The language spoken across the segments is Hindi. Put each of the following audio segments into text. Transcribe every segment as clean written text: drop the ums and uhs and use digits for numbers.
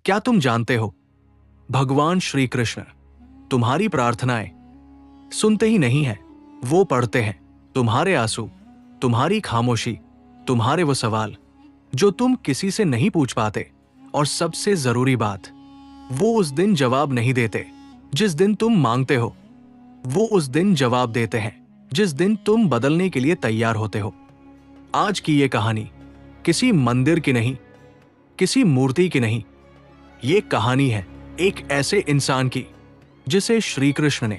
क्या तुम जानते हो, भगवान श्री कृष्ण तुम्हारी प्रार्थनाएं सुनते ही नहीं है, वो पढ़ते हैं तुम्हारे आंसू, तुम्हारी खामोशी, तुम्हारे वो सवाल जो तुम किसी से नहीं पूछ पाते। और सबसे जरूरी बात, वो उस दिन जवाब नहीं देते जिस दिन तुम मांगते हो, वो उस दिन जवाब देते हैं जिस दिन तुम बदलने के लिए तैयार होते हो। आज की ये कहानी किसी मंदिर की नहीं, किसी मूर्ति की नहीं, ये कहानी है एक ऐसे इंसान की जिसे श्री कृष्ण ने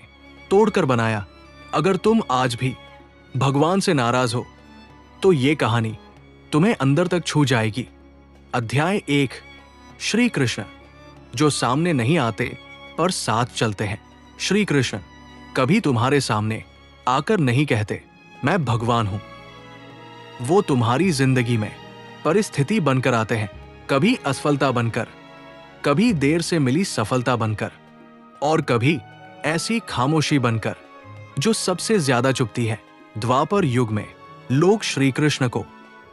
तोड़कर बनाया। अगर तुम आज भी भगवान से नाराज हो तो ये कहानी तुम्हें अंदर तक छू जाएगी। अध्याय 1, श्री कृष्ण जो सामने नहीं आते पर साथ चलते हैं। श्री कृष्ण कभी तुम्हारे सामने आकर नहीं कहते मैं भगवान हूं, वो तुम्हारी जिंदगी में परिस्थिति बनकर आते हैं, कभी असफलता बनकर, कभी देर से मिली सफलता बनकर, और कभी ऐसी खामोशी बनकर जो सबसे ज्यादा चुभती है। द्वापर युग में लोग श्री कृष्ण को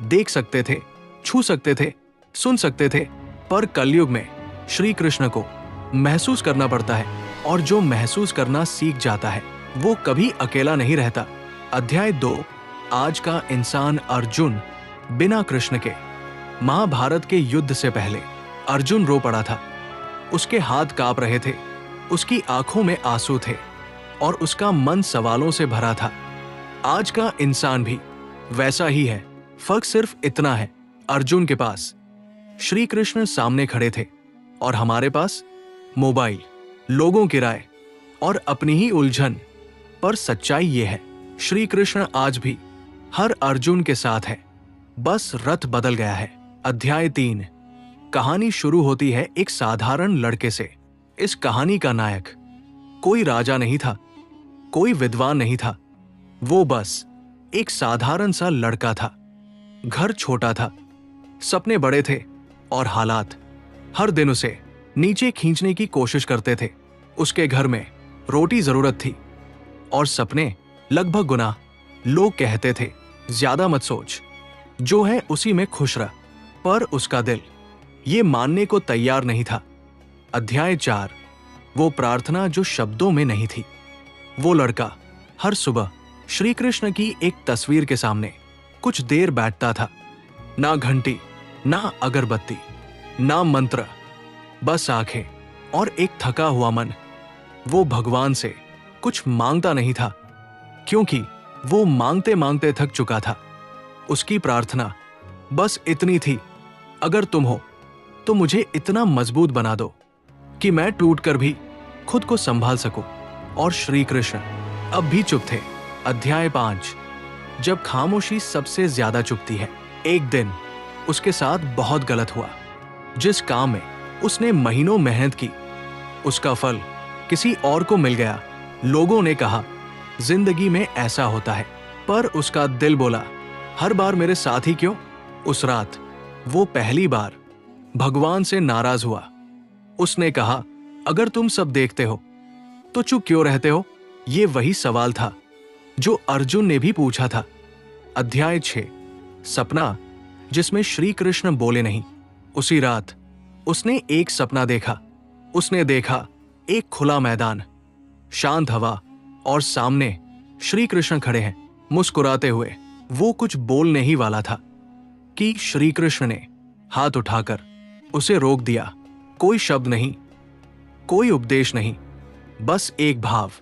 देख सकते थे, छू सकते थे, सुन सकते थे, पर कलयुग में श्री कृष्ण को महसूस करना पड़ता है, और जो महसूस करना सीख जाता है वो कभी अकेला नहीं रहता। अध्याय 2, आज का इंसान अर्जुन बिना कृष्ण के। महाभारत के युद्ध से पहले अर्जुन रो पड़ा था, उसके हाथ कांप रहे थे, उसकी आंखों में आंसू थे और उसका मन सवालों से भरा था। आज का इंसान भी वैसा ही है, फर्क सिर्फ इतना है, अर्जुन के पास श्री कृष्ण सामने खड़े थे और हमारे पास मोबाइल, लोगों की राय और अपनी ही उलझन। पर सच्चाई ये है, श्री कृष्ण आज भी हर अर्जुन के साथ है, बस रथ बदल गया है। अध्याय 3, कहानी शुरू होती है एक साधारण लड़के से। इस कहानी का नायक कोई राजा नहीं था, कोई विद्वान नहीं था, वो बस एक साधारण सा लड़का था। घर छोटा था, सपने बड़े थे और हालात हर दिन उसे नीचे खींचने की कोशिश करते थे। उसके घर में रोटी जरूरत थी और सपने लगभग गुनाह। लोग कहते थे ज्यादा मत सोच, जो है उसी में खुश रह, पर उसका दिल ये मानने को तैयार नहीं था। अध्याय 4, वो प्रार्थना जो शब्दों में नहीं थी। वो लड़का हर सुबह श्री कृष्ण की एक तस्वीर के सामने कुछ देर बैठता था। ना घंटी, ना अगरबत्ती, ना मंत्र, बस आंखें और एक थका हुआ मन। वो भगवान से कुछ मांगता नहीं था, क्योंकि वो मांगते मांगते थक चुका था। उसकी प्रार्थना बस इतनी थी, अगर तुम हो तो मुझे इतना मजबूत बना दो कि मैं टूटकर भी खुद को संभाल सकूं। और श्री कृष्ण अब भी चुप थे। अध्याय 5, जब खामोशी सबसे ज्यादा चुभती है। एक दिन उसके साथ बहुत गलत हुआ। जिस काम में उसने महीनों मेहनत की, उसका फल किसी और को मिल गया। लोगों ने कहा जिंदगी में ऐसा होता है, पर उसका दिल बोला हर बार मेरे साथ ही क्यों। उस रात वो पहली बार भगवान से नाराज हुआ। उसने कहा अगर तुम सब देखते हो तो चुप क्यों रहते हो। ये वही सवाल था जो अर्जुन ने भी पूछा था। अध्याय 6, सपना जिसमें श्री कृष्ण बोले नहीं। उसी रात उसने एक सपना देखा। उसने देखा एक खुला मैदान, शांत हवा और सामने श्री कृष्ण खड़े हैं मुस्कुराते हुए। वो कुछ बोलने ही वाला था कि श्री कृष्ण ने हाथ उठाकर उसे रोक दिया। कोई शब्द नहीं, कोई उपदेश नहीं, बस एक भाव।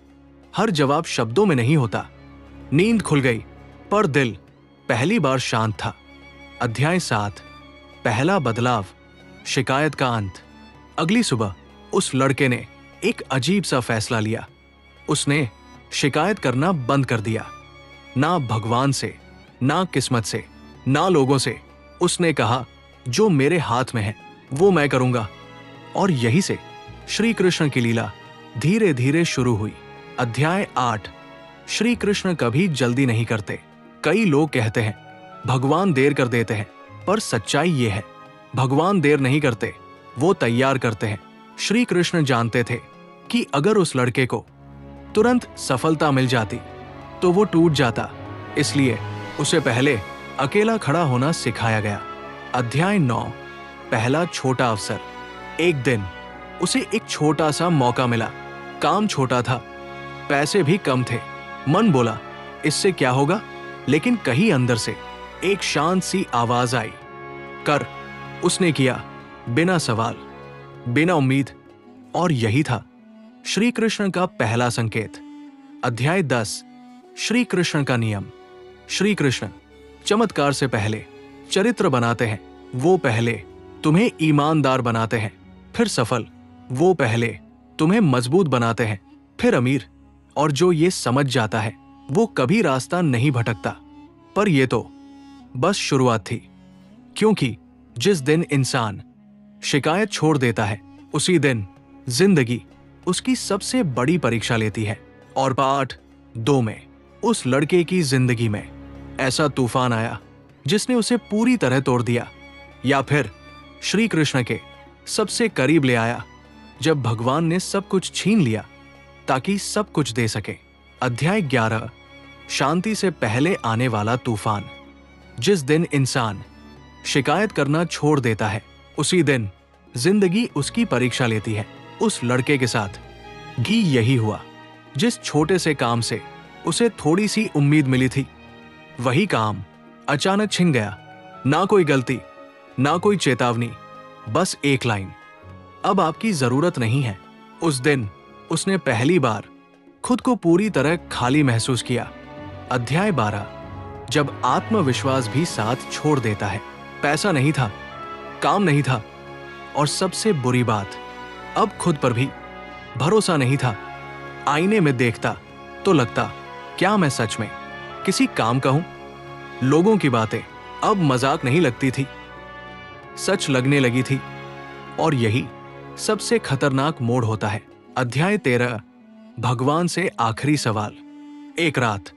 हर जवाब शब्दों में नहीं होता। नींद खुल गई, पर दिल पहली बार शांत था। अध्याय 7, पहला बदलाव, शिकायत का अंत। अगली सुबह उस लड़के ने एक अजीब सा फैसला लिया। उसने शिकायत करना बंद कर दिया, ना भगवान से, ना किस्मत से, ना लोगों से। उसने कहा जो मेरे हाथ में है वो मैं करूंगा। और यही से श्री कृष्ण की लीला धीरे धीरे शुरू हुई। अध्याय 8, श्री कृष्ण कभी जल्दी नहीं करते। कई लोग कहते हैं भगवान देर कर देते हैं, पर सच्चाई ये है भगवान देर नहीं करते, वो तैयार करते हैं। श्री कृष्ण जानते थे कि अगर उस लड़के को तुरंत सफलता मिल जाती तो वो टूट जाता, इसलिए उसे पहले अकेला खड़ा होना सिखाया गया। अध्याय 9, पहला छोटा अवसर। एक दिन उसे एक छोटा सा मौका मिला। काम छोटा था, पैसे भी कम थे। मन बोला इससे क्या होगा, लेकिन कहीं अंदर से एक शांत सी आवाज आई, कर। उसने किया, बिना सवाल, बिना उम्मीद। और यही था श्री कृष्ण का पहला संकेत। अध्याय 10। श्री कृष्ण का नियम। श्री कृष्ण चमत्कार से पहले चरित्र बनाते हैं, वो पहले तुम्हें ईमानदार बनाते हैं, फिर सफल। वो पहले तुम्हें मजबूत बनाते हैं, फिर अमीर। और जो ये समझ जाता है वो कभी रास्ता नहीं भटकता। पर ये तो बस शुरुआत थी, क्योंकि जिस दिन इंसान शिकायत छोड़ देता है उसी दिन जिंदगी उसकी सबसे बड़ी परीक्षा लेती है। और पार्ट 2 में उस लड़के की जिंदगी में ऐसा तूफान आया जिसने उसे पूरी तरह तोड़ दिया, या फिर श्री कृष्ण के सबसे करीब ले आया जब भगवान ने सब कुछ छीन लिया ताकि सब कुछ दे सके। अध्याय 11। शांति से पहले आने वाला तूफान। जिस दिन इंसान शिकायत करना छोड़ देता है उसी दिन जिंदगी उसकी परीक्षा लेती है। उस लड़के के साथ भी यही हुआ। जिस छोटे से काम से उसे थोड़ी सी उम्मीद मिली थी, वही काम अचानक छिन गया। ना कोई गलती, ना कोई चेतावनी, बस एक लाइन, अब आपकी जरूरत नहीं है। उस दिन उसने पहली बार खुद को पूरी तरह खाली महसूस किया। अध्याय 12। जब आत्मविश्वास भी साथ छोड़ देता है। पैसा नहीं था, काम नहीं था, और सबसे बुरी बात, अब खुद पर भी भरोसा नहीं था। आईने में देखता तो लगता, क्या मैं सच में किसी काम का हूं? लोगों की बातें अब मजाक नहीं लगती थी, सच लगने लगी थी। और यही सबसे खतरनाक मोड़ होता है। अध्याय 13। भगवान से आखिरी सवाल। एक रात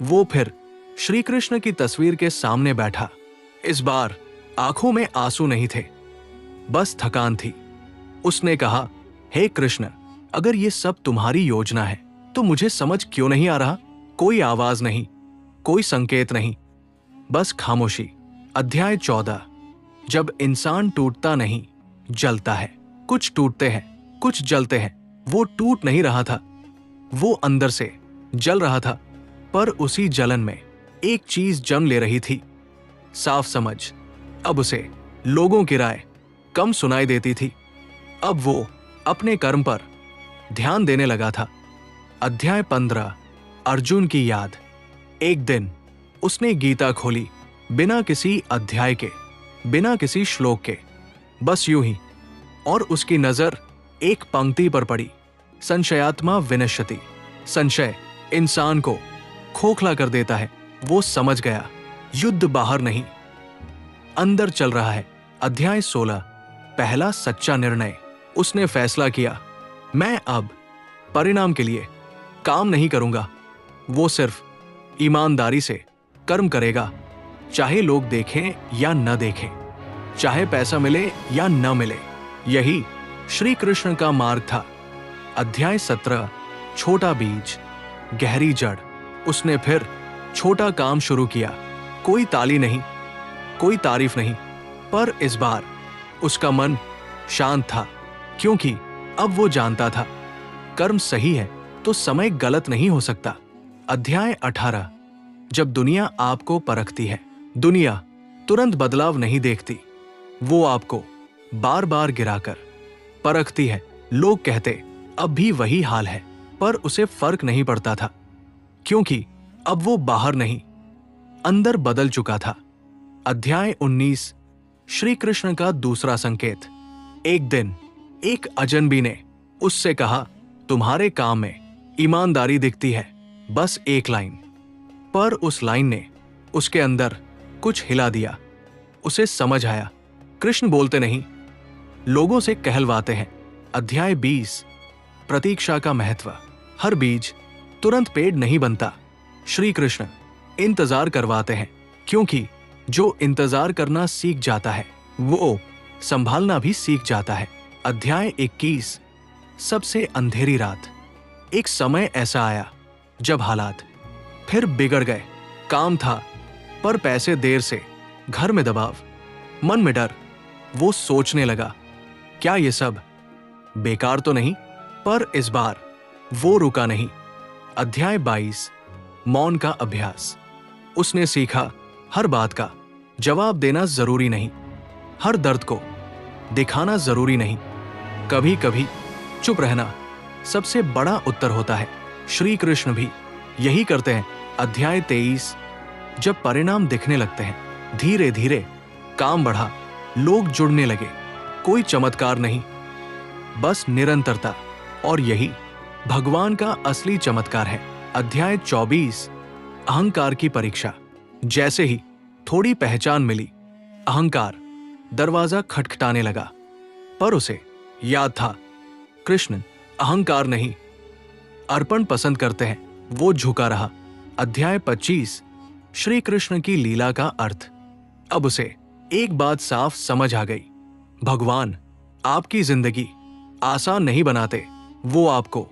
वो फिर श्री कृष्ण की तस्वीर के सामने बैठा। इस बार आंखों में आंसू नहीं थे, बस थकान थी। उसने कहा, हे कृष्ण, अगर ये सब तुम्हारी योजना है तो मुझे समझ क्यों नहीं आ रहा? कोई आवाज नहीं, कोई संकेत नहीं, बस खामोशी। अध्याय 14। जब इंसान टूटता नहीं, जलता है। कुछ टूटते हैं, कुछ जलते हैं। वो टूट नहीं रहा था, वो अंदर से जल रहा था। पर उसी जलन में एक चीज जन्म ले रही थी, साफ समझ। अब उसे लोगों की राय कम सुनाई देती थी। अब वो अपने कर्म पर ध्यान देने लगा था। अध्याय 15। अर्जुन की याद। एक दिन उसने गीता खोली, बिना किसी अध्याय के, बिना किसी श्लोक के, बस यूं ही। और उसकी नजर एक पंक्ति पर पड़ी, संशयात्मा विनश्यति। संशय इंसान को खोखला कर देता है। वो समझ गया, युद्ध बाहर नहीं, अंदर चल रहा है। अध्याय 16। पहला सच्चा निर्णय। उसने फैसला किया, मैं अब परिणाम के लिए काम नहीं करूंगा। वो सिर्फ ईमानदारी से कर्म करेगा, चाहे लोग देखें या न देखें, चाहे पैसा मिले या न मिले। यही श्री कृष्ण का मार्ग था। अध्याय 17। छोटा बीज, गहरी जड़। उसने फिर छोटा काम शुरू किया। कोई ताली नहीं, कोई तारीफ नहीं, पर इस बार उसका मन शांत था, क्योंकि अब वो जानता था, कर्म सही है तो समय गलत नहीं हो सकता। अध्याय 18। जब दुनिया आपको परखती है, दुनिया तुरंत बदलाव नहीं देखती, वो आपको बार बार गिराकर परखती है। लोग कहते अब भी वही हाल है, पर उसे फर्क नहीं पड़ता था, क्योंकि अब वो बाहर नहीं, अंदर बदल चुका था। अध्याय 19। श्री कृष्ण का दूसरा संकेत। एक दिन एक अजनबी ने उससे कहा, तुम्हारे काम में ईमानदारी दिखती है, बस एक लाइन। पर उस लाइन ने उसके अंदर कुछ हिला दिया। उसे समझ आया, कृष्ण बोलते नहीं, लोगों से कहलवाते हैं। अध्याय 20। प्रतीक्षा का महत्व। हर बीज तुरंत पेड़ नहीं बनता। श्री कृष्ण इंतजार करवाते हैं, क्योंकि जो इंतजार करना सीख जाता है वो संभालना भी सीख जाता है। अध्याय 21। सबसे अंधेरी रात। एक समय ऐसा आया जब हालात फिर बिगड़ गए। काम था, पर पैसे देर से, घर में दबाव, मन में डर। वो सोचने लगा, क्या ये सब बेकार तो नहीं? पर इस बार वो रुका नहीं। अध्याय 22 मौन का अभ्यास। उसने सीखा हर बात का जवाब देना जरूरी नहीं, हर दर्द को दिखाना जरूरी नहीं, कभी कभी चुप रहना सबसे बड़ा उत्तर होता है। श्री कृष्ण भी यही करते हैं। अध्याय 23 जब परिणाम दिखने लगते हैं, धीरे धीरे काम बढ़ा, लोग जुड़ने लगे। कोई चमत्कार नहीं, बस निरंतरता, और यही भगवान का असली चमत्कार है। अध्याय 24 अहंकार की परीक्षा। जैसे ही थोड़ी पहचान मिली, अहंकार दरवाजा खटखटाने लगा। पर उसे याद था, कृष्ण अहंकार नहीं, अर्पण पसंद करते हैं। वो झुका रहा। अध्याय 25 श्री कृष्ण की लीला का अर्थ। अब उसे एक बात साफ समझ आ गई, भगवान आपकी जिंदगी आसान नहीं बनाते, वो आपको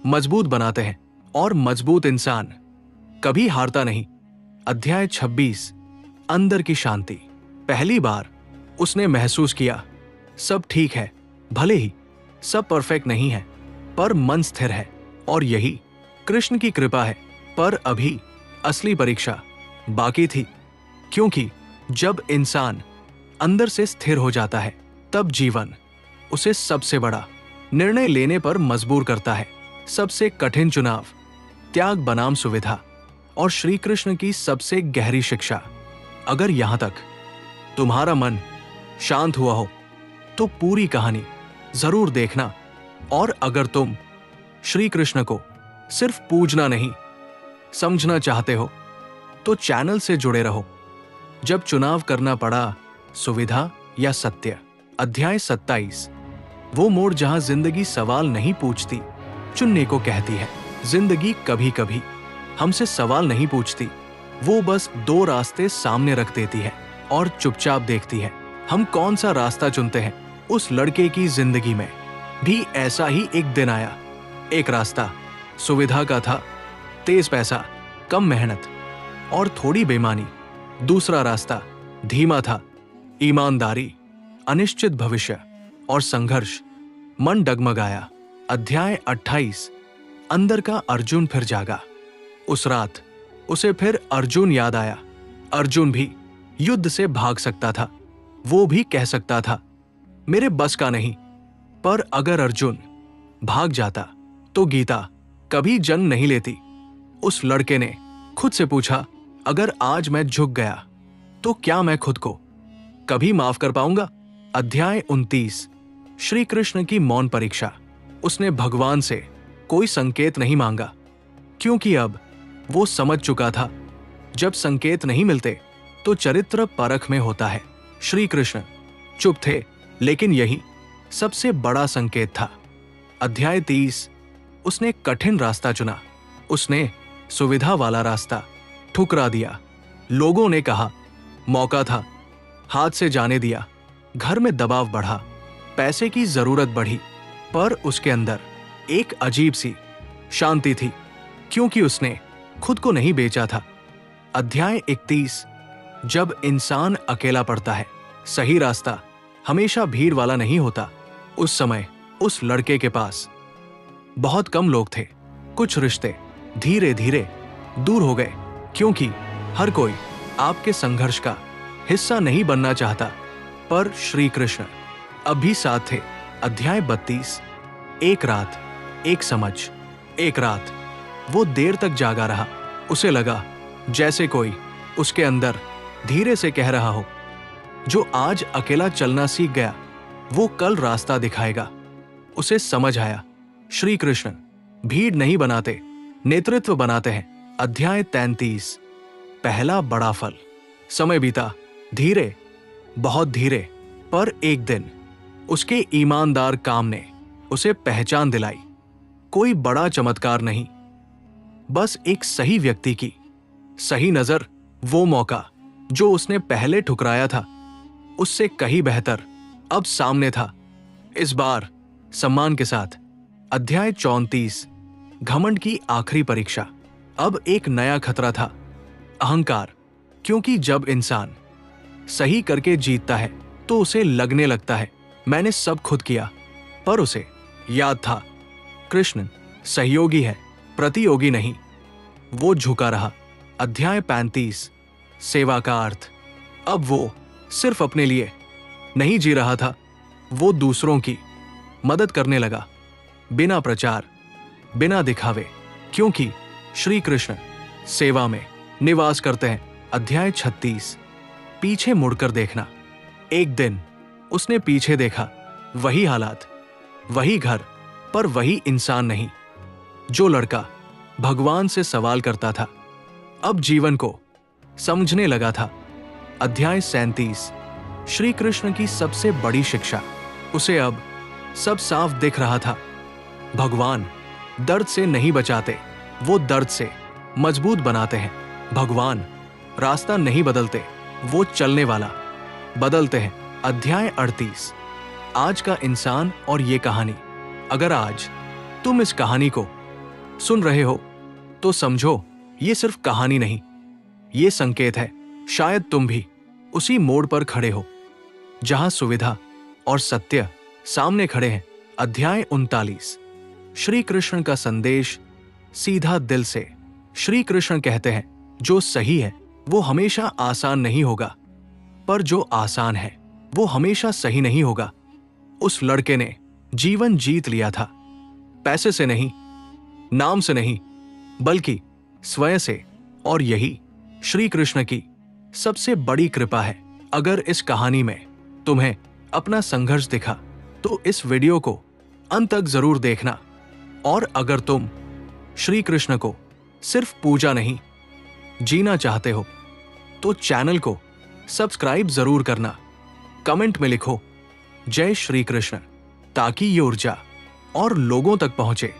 मजबूत बनाते हैं, और मजबूत इंसान कभी हारता नहीं। अध्याय 26 अंदर की शांति। पहली बार उसने महसूस किया सब ठीक है, भले ही सब परफेक्ट नहीं है, पर मन स्थिर है, और यही कृष्ण की कृपा है। पर अभी असली परीक्षा बाकी थी, क्योंकि जब इंसान अंदर से स्थिर हो जाता है, तब जीवन उसे सबसे बड़ा निर्णय लेने पर मजबूर करता है। सबसे कठिन चुनाव त्याग बनाम सुविधा, और श्री कृष्ण की सबसे गहरी शिक्षा। अगर यहां तक तुम्हारा मन शांत हुआ हो तो पूरी कहानी जरूर देखना, और अगर तुम श्री कृष्ण को सिर्फ पूजना नहीं समझना चाहते हो तो चैनल से जुड़े रहो। जब चुनाव करना पड़ा, सुविधा या सत्य। अध्याय 27 वो मोड़ जहां जिंदगी सवाल नहीं पूछती, चुनने को कहती है। जिंदगी कभी कभी हमसे सवाल नहीं पूछती, वो बस दो रास्ते सामने रख देती है और चुपचाप देखती है हम कौन सा रास्ता चुनते हैं। उस लड़के की जिंदगी में भी ऐसा ही एक दिन आया। एक रास्ता सुविधा का था, तेज पैसा, कम मेहनत और थोड़ी बेईमानी। दूसरा रास्ता धीमा था, ईमानदारी, अनिश्चित भविष्य और संघर्ष। मन डगमगाया। अध्याय 28 अंदर का अर्जुन फिर जागा। उस रात उसे फिर अर्जुन याद आया। अर्जुन भी युद्ध से भाग सकता था, वो भी कह सकता था मेरे बस का नहीं। पर अगर अर्जुन भाग जाता तो गीता कभी जन्म नहीं लेती। उस लड़के ने खुद से पूछा, अगर आज मैं झुक गया तो क्या मैं खुद को कभी माफ कर पाऊंगा? अध्याय 29 श्री कृष्ण की मौन परीक्षा। उसने भगवान से कोई संकेत नहीं मांगा, क्योंकि अब वो समझ चुका था जब संकेत नहीं मिलते तो चरित्र परख में होता है। श्री कृष्ण चुप थे, लेकिन यही सबसे बड़ा संकेत था। अध्याय 30 उसने कठिन रास्ता चुना। उसने सुविधा वाला रास्ता ठुकरा दिया। लोगों ने कहा मौका था, हाथ से जाने दिया। घर में दबाव बढ़ा, पैसे की जरूरत बढ़ी, पर उसके अंदर एक अजीब सी शांति थी, क्योंकि उसने खुद को नहीं बेचा था। अध्याय 31 जब इंसान अकेला पड़ता है। सही रास्ता हमेशा भीड़ वाला नहीं होता। उस समय उस लड़के के पास बहुत कम लोग थे। कुछ रिश्ते धीरे धीरे दूर हो गए, क्योंकि हर कोई आपके संघर्ष का हिस्सा नहीं बनना चाहता। पर श्री कृष्ण अब भी साथ थे। अध्याय 32 एक रात, एक समझ। एक रात वो देर तक जागा रहा। उसे लगा जैसे कोई उसके अंदर धीरे से कह रहा हो, जो आज अकेला चलना सीख गया वो कल रास्ता दिखाएगा। उसे समझ आया, श्री कृष्ण भीड़ नहीं बनाते, नेतृत्व बनाते हैं। अध्याय 33 पहला बड़ा फल। समय बीता, धीरे, बहुत धीरे, पर एक दिन उसके ईमानदार काम ने उसे पहचान दिलाई। कोई बड़ा चमत्कार नहीं, बस एक सही व्यक्ति की सही नजर। वो मौका जो उसने पहले ठुकराया था, उससे कहीं बेहतर अब सामने था, इस बार सम्मान के साथ। अध्याय 34 घमंड की आखिरी परीक्षा। अब एक नया खतरा था, अहंकार। क्योंकि जब इंसान सही करके जीतता है तो उसे लगने लगता है मैंने सब खुद किया, पर उसे याद था कृष्ण सहयोगी है, प्रतियोगी नहीं। वो झुका रहा। अध्याय 35 सेवा का अर्थ। अब वो सिर्फ अपने लिए नहीं जी रहा था, वो दूसरों की मदद करने लगा, बिना प्रचार, बिना दिखावे, क्योंकि श्री कृष्ण सेवा में निवास करते हैं। अध्याय 36 पीछे मुड़कर देखना। एक दिन उसने पीछे देखा, वही हालात, वही घर, पर वही इंसान नहीं। जो लड़का भगवान से सवाल करता था, अब जीवन को समझने लगा था। अध्याय 37 श्री कृष्ण की सबसे बड़ी शिक्षा। उसे अब सब साफ दिख रहा था। भगवान दर्द से नहीं बचाते, वो दर्द से मजबूत बनाते हैं। भगवान रास्ता नहीं बदलते, वो चलने वाला बदलते हैं। अध्याय 38 आज का इंसान और ये कहानी। अगर आज तुम इस कहानी को सुन रहे हो तो समझो ये सिर्फ कहानी नहीं, ये संकेत है। शायद तुम भी उसी मोड़ पर खड़े हो जहां सुविधा और सत्य सामने खड़े हैं। अध्याय 39 श्री कृष्ण का संदेश सीधा दिल से। श्री कृष्ण कहते हैं जो सही है वो हमेशा आसान नहीं होगा, पर जो आसान है वो हमेशा सही नहीं होगा। उस लड़के ने जीवन जीत लिया था, पैसे से नहीं, नाम से नहीं, बल्कि स्वयं से। और यही श्री कृष्ण की सबसे बड़ी कृपा है। अगर इस कहानी में तुम्हें अपना संघर्ष दिखा तो इस वीडियो को अंत तक जरूर देखना। और अगर तुम श्री कृष्ण को सिर्फ पूजा नहीं, जीना चाहते हो तो चैनल को सब्सक्राइब जरूर करना। कमेंट में लिखो जय श्री कृष्ण, ताकि ये ऊर्जा और लोगों तक पहुंचे।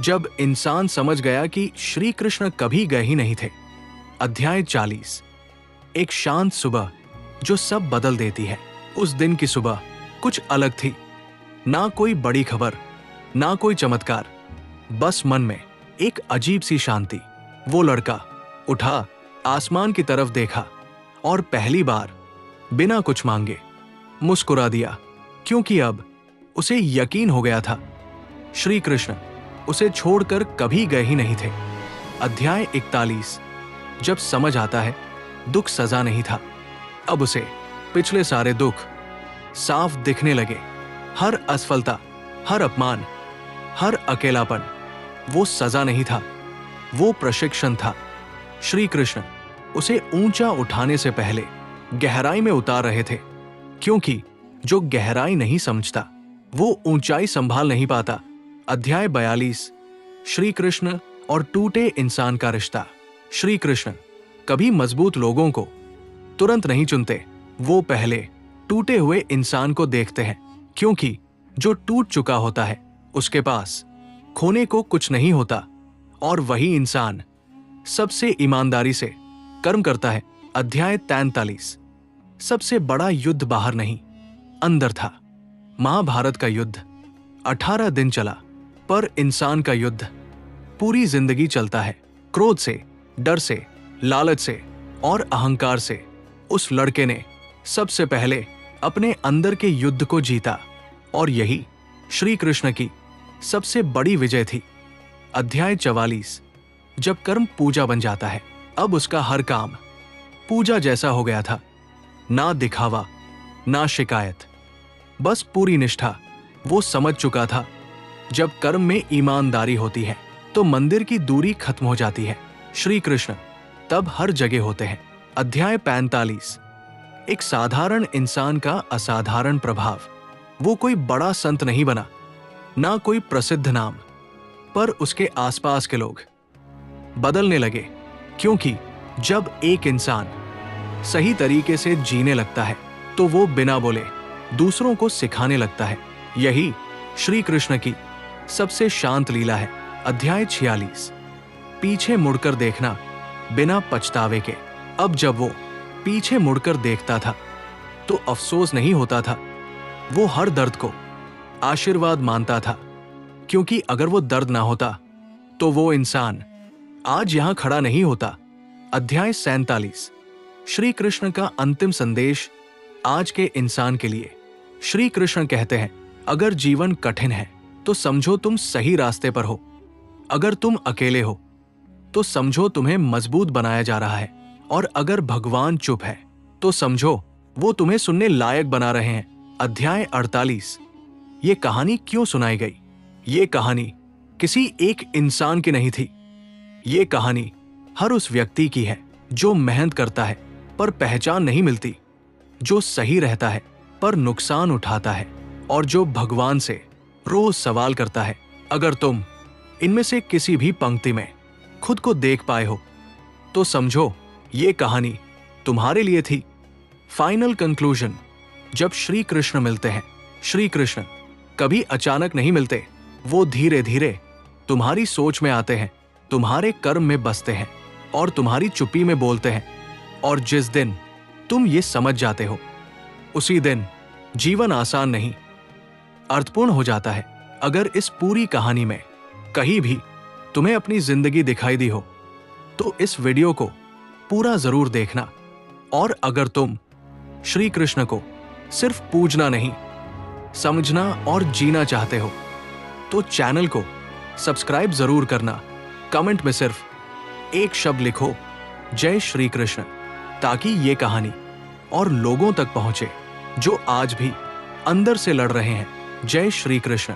जब इंसान समझ गया कि श्री कृष्ण कभी गए ही नहीं थे। अध्याय 40 एक शांत सुबह जो सब बदल देती है। उस दिन की सुबह कुछ अलग थी। ना कोई बड़ी खबर, ना कोई चमत्कार, बस मन में एक अजीब सी शांति। वो लड़का उठा, आसमान की तरफ देखा और पहली बार बिना कुछ मांगे मुस्कुरा दिया, क्योंकि अब उसे यकीन हो गया था श्री कृष्ण उसे छोड़कर कभी गए ही नहीं थे। अध्याय 41 जब समझ आता है दुख सजा नहीं था। अब उसे पिछले सारे दुख साफ दिखने लगे। हर असफलता, हर अपमान, हर अकेलापन वो सजा नहीं था, वो प्रशिक्षण था। श्री कृष्ण उसे ऊंचा उठाने से पहले गहराई में उतार रहे थे, क्योंकि जो गहराई नहीं समझता वो ऊंचाई संभाल नहीं पाता। अध्याय 42 श्री कृष्ण और टूटे इंसान का रिश्ता। श्री कृष्ण कभी मजबूत लोगों को तुरंत नहीं चुनते, वो पहले टूटे हुए इंसान को देखते हैं, क्योंकि जो टूट चुका होता है उसके पास खोने को कुछ नहीं होता, और वही इंसान सबसे ईमानदारी से कर्म करता है। अध्याय 43 सबसे बड़ा युद्ध बाहर नहीं, अंदर था। महाभारत का युद्ध 18 दिन चला, पर इंसान का युद्ध पूरी जिंदगी चलता है। क्रोध से, डर से, लालच से और अहंकार से। उस लड़के ने सबसे पहले अपने अंदर के युद्ध को जीता, और यही श्री कृष्ण की सबसे बड़ी विजय थी। अध्याय 44 जब कर्म पूजा बन जाता है। अब उसका हर काम पूजा जैसा हो गया था। ना दिखावा, ना शिकायत, बस पूरी निष्ठा। वो समझ चुका था जब कर्म में ईमानदारी होती है तो मंदिर की दूरी खत्म हो जाती है। श्री कृष्ण तब हर जगह होते हैं। अध्याय 45 एक साधारण इंसान का असाधारण प्रभाव। वो कोई बड़ा संत नहीं बना, ना कोई प्रसिद्ध नाम, पर उसके आसपास के लोग बदलने लगे, क्योंकि जब एक इंसान सही तरीके से जीने लगता है तो वो बिना बोले दूसरों को सिखाने लगता है। यही श्री कृष्ण की सबसे शांत लीला है। अध्याय 46 पीछे मुड़कर देखना बिना पछतावे के। अब जब वो पीछे मुड़कर देखता था तो अफसोस नहीं होता था, वो हर दर्द को आशीर्वाद मानता था, क्योंकि अगर वो दर्द ना होता तो वो इंसान आज यहां खड़ा नहीं होता। अध्याय 47 श्री कृष्ण का अंतिम संदेश आज के इंसान के लिए। श्री कृष्ण कहते हैं, अगर जीवन कठिन है तो समझो तुम सही रास्ते पर हो। अगर तुम अकेले हो तो समझो तुम्हें मजबूत बनाया जा रहा है। और अगर भगवान चुप है तो समझो वो तुम्हें सुनने लायक बना रहे हैं। अध्याय 48। ये कहानी क्यों सुनाई गई? ये कहानी किसी एक इंसान की नहीं थी। ये कहानी हर उस व्यक्ति की है जो मेहनत करता है पर पहचान नहीं मिलती, जो सही रहता है पर नुकसान उठाता है, और जो भगवान से रोज सवाल करता है। अगर तुम इनमें से किसी भी पंक्ति में खुद को देख पाए हो तो समझो ये कहानी तुम्हारे लिए थी। Final conclusion. जब श्री कृष्ण मिलते हैं, श्री कृष्ण कभी अचानक नहीं मिलते। वो धीरे धीरे तुम्हारी सोच में आते हैं, तुम्हारे कर्म में बसते हैं और तुम्हारी चुप्पी में बोलते हैं। और जिस दिन तुम ये समझ जाते हो उसी दिन जीवन आसान नहीं, अर्थपूर्ण हो जाता है। अगर इस पूरी कहानी में कहीं भी तुम्हें अपनी जिंदगी दिखाई दी हो तो इस वीडियो को पूरा जरूर देखना। और अगर तुम श्री कृष्ण को सिर्फ पूजना नहीं, समझना और जीना चाहते हो तो चैनल को सब्सक्राइब जरूर करना। कमेंट में सिर्फ एक शब्द लिखो, जय श्री कृष्ण, ताकि ये कहानी और लोगों तक पहुंचे जो आज भी अंदर से लड़ रहे हैं। जय श्री कृष्ण।